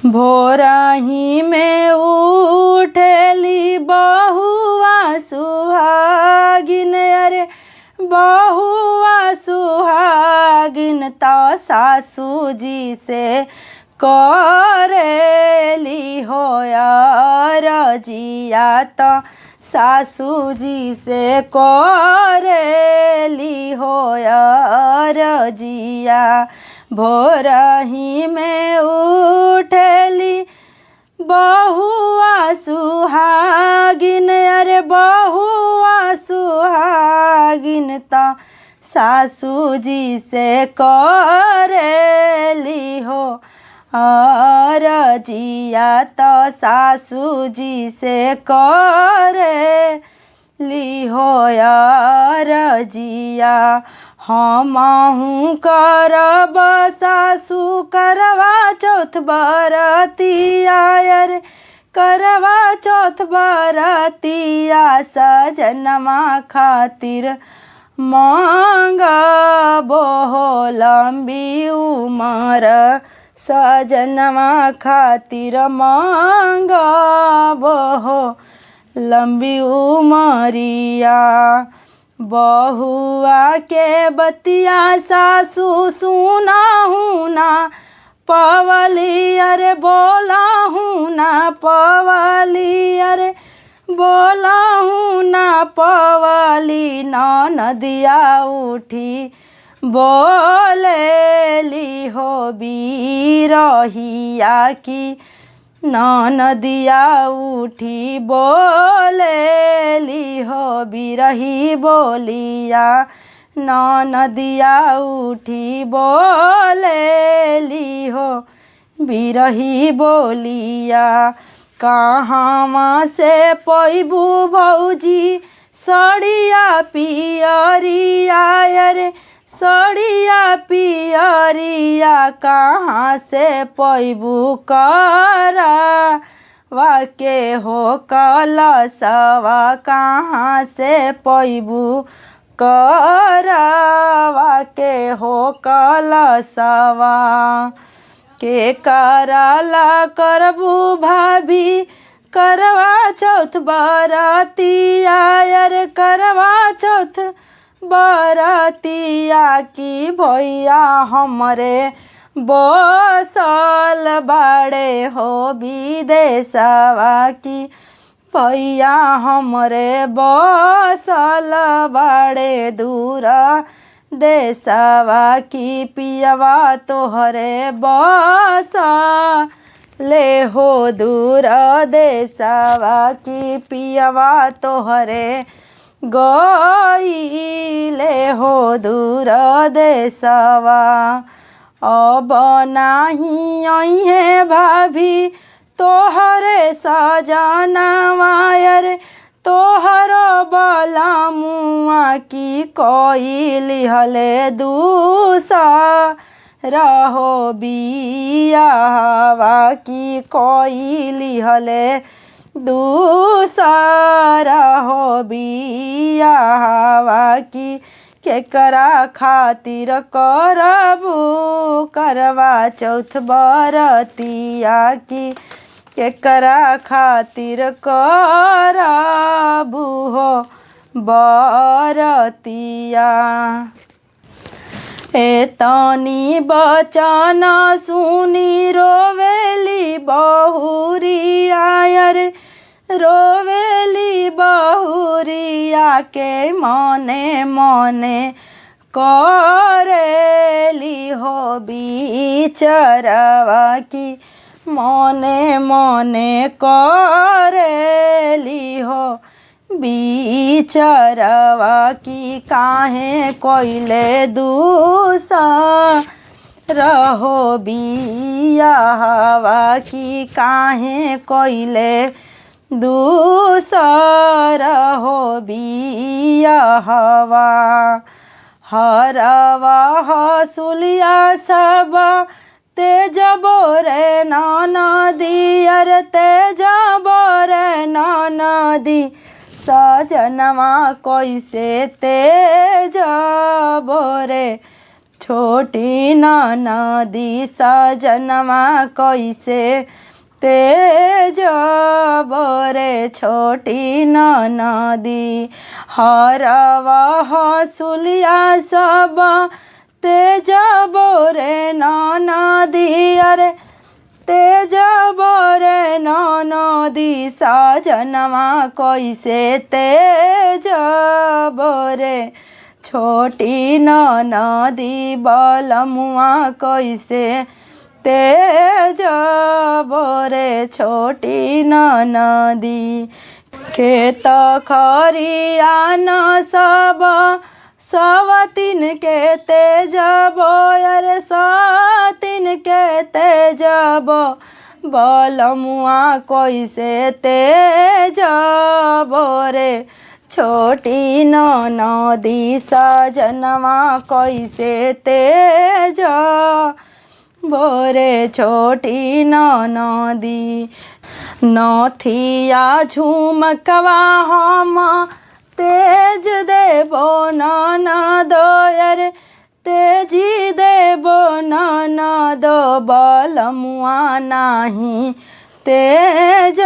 भोरही में उठेली बहुआ सुहागिन, अरे बहुआ सुहागिन तो सासू जी से करेली हो रजिया, तो सासू जी से करेली हो रजिया। भोरही में उठेली बहुआ सुहागिन, अरे बहुआ सुहागिन तो सासू जी से करेली हो रजिया, तो सासू जी से करेली हो रजिया। हमहू करब सासू करवा चौथ बरतिया, अरे करवा चौथ बरतिया। सजनमा खातिर मांगबो हो लंबी उमर, सजनमा खातिर मांगबो हो लंबी उमरिया। बहुआ के बतिया सासू सुनाहू ना पवली, अरे बोलाहू ना पवली, अरे बोलाहू ना पवली। नदिया उठी बोलेली हो बिरहिया की, नदिया उठी बोलेली हो बिरही बोलिया। नदिया उठी बोलेली हो बिरही बोलिया। कहाँ से पैबू भौजी सड़िया पियरिया, अरे सड़िया पियरिया। कहाँ से पैबू करवा के हो कलशवा, कहाँ से पैबू करवा के हो कलशवा। के करला करबू भाभी करवा चौथ बरतिया, अरे करवा चौथ बरतिया। की भैया हमरे बसल बड़े हो विदेशवा, की भैया हमरे बसल बड़े दूर देशवा। की पियवा तोहरे बसले हो दूर देशवा, की पियवा तोहरे गईले हो दूर देशवा। अब नाही अइहे भाभी तोहरे सजनवा, अरे तोहर बलमुआ। की कइली हले दूसर हो बियाहवा, की कइली हले दूसर हो बियाहवा। की केकरा खातिर करबू करवा चौथ बरतिया, की केकरा खातिर करबू हो बरतिया। एतनी बचन सुनी रोवेली बहुरिया, अरे रोवेली बहुरिया। के मने मने करेली हो बिचरवा, की मने मने करेली हो बिचरवा। की काहे कोइले दूसर हो बियाहवा, की काहे कोइले दूसर हो बियाहवा। हरवा हसुलिया सब तेज बोरे नदी, अरे तेज बोरे नदी। सजनवा कैसे तेज बोरे छोटी नदी सजनमा कैसे तेज बोरे छोटी नदी हरवा हसुलिया सब तेज बोरे नदी अरे तेज बोरे नदी सजनमा कैसे तेज बोरे छोटी नदी बलमुआ कैसे तेज बोरे छोटी नदी खेत खरियान सब सवतीन के तेज बोयर सतीन के तेज बलमुआ कैसे तेज बोरे छोटी नदी सजनमा कैसे तेज बोरे छोटी नदी नथिया झुमकवा हम तेज देबो ननदो अरे तेजी देबो ननदो बलमुआ नाही तेज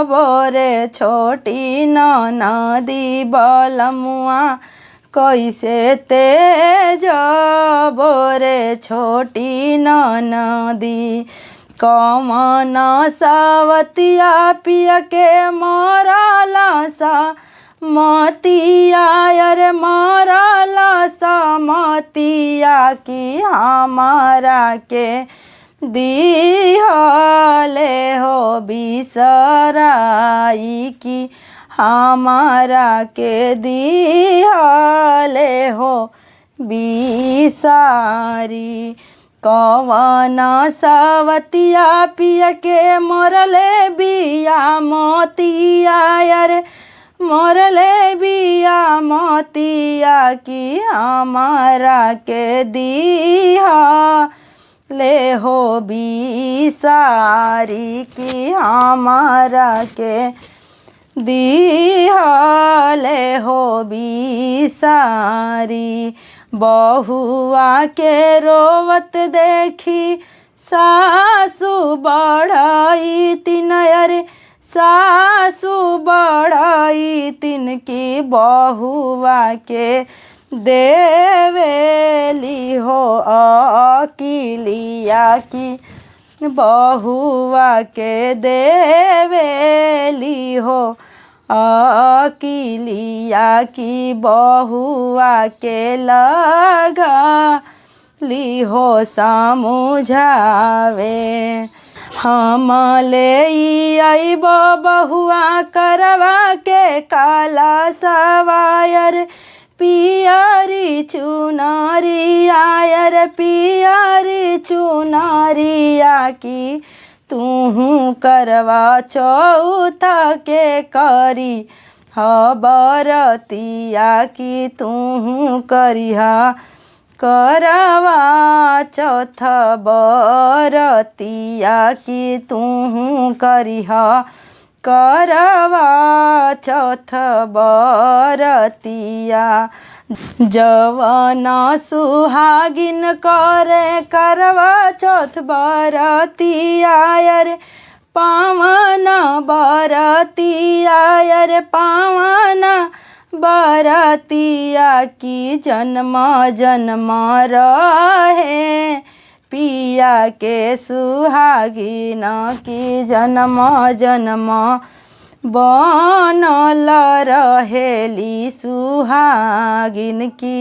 बोरे छोटी नदी बलमुआ कैसे तेज बोरे छोटी नदी कमन सवतिया पिया के मरला सा मतिया अरे मरला सा मतिया की हमारा के दिहले हो बिसराई की हमारा के दिहले हो बिसारी कवन सवतिया पिया के मोरले बिया मोतिया अरे मोरले बिया मोतिया की हमारा के दिहा ले हो बिसारी की हमारा के दिहले हो बिसारी बहुआ के रोवत देखी सासु बढ़ई तीन अरे सासु बढ़ई तीन की बहुआ के देवेली हो अकिलिया की बहुआ के देवेली हो अकिलिया की बहुआ के लगा ली हो समझावे हम ले आइबो बहुआ करवा के काला सवायर पियारी चुनारी आयर पियारी चुनारिया की तूहू करवा चौथा के करी बरतिया की तूहू करिहा करवा चौथ बरतिया की तूहू करिहा करवा चौथ बरतिया जवन सुहागिन करे करवा चौथ बरतिया अरे पावन बरतिया अरे पावन बरतिया की जन्म जन्म रहे पिया के सुहागिन की जन्म जन्म बनल रहेली सुहागिन की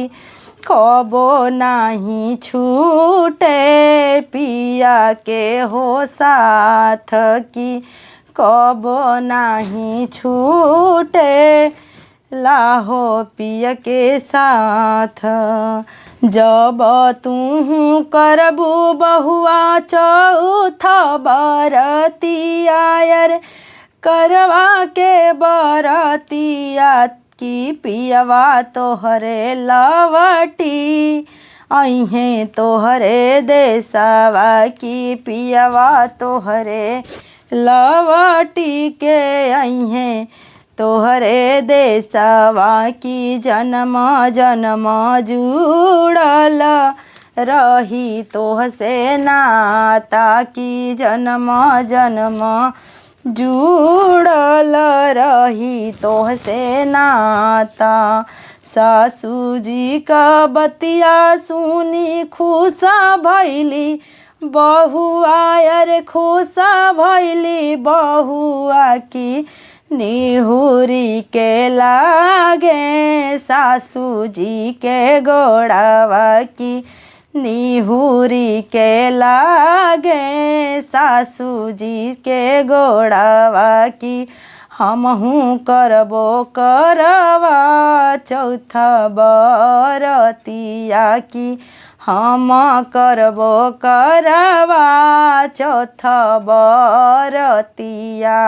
कबो नहीं छूटे पिया के हो साथ की कबो नहीं छूटे लाहो पिया के साथ जब तू करबू बहुआ चौथ बरतिया अरे करवा के बरतिया की पियवा तोहरे लवटी अहे तोहरे देसवा की पियवा तोहरे लवटी के अहे तोहरे देसवा की जन्म जन्म जुड़ल रही तोहसे नाता की जन्म जन्म जुड़ल रही तोहसे नाता। सासुजी का बतिया सुनी खुशा भैली बहुआ, अरे खुशा भैली बहुआ की निहुरी के लागे सासुजी के गोड़ावा की निहुरी के लागे सासुजी के गोड़ावा की। हमहू करबो करवा चौथ बरतिया की हम करबो करवा चौथ बरतिया।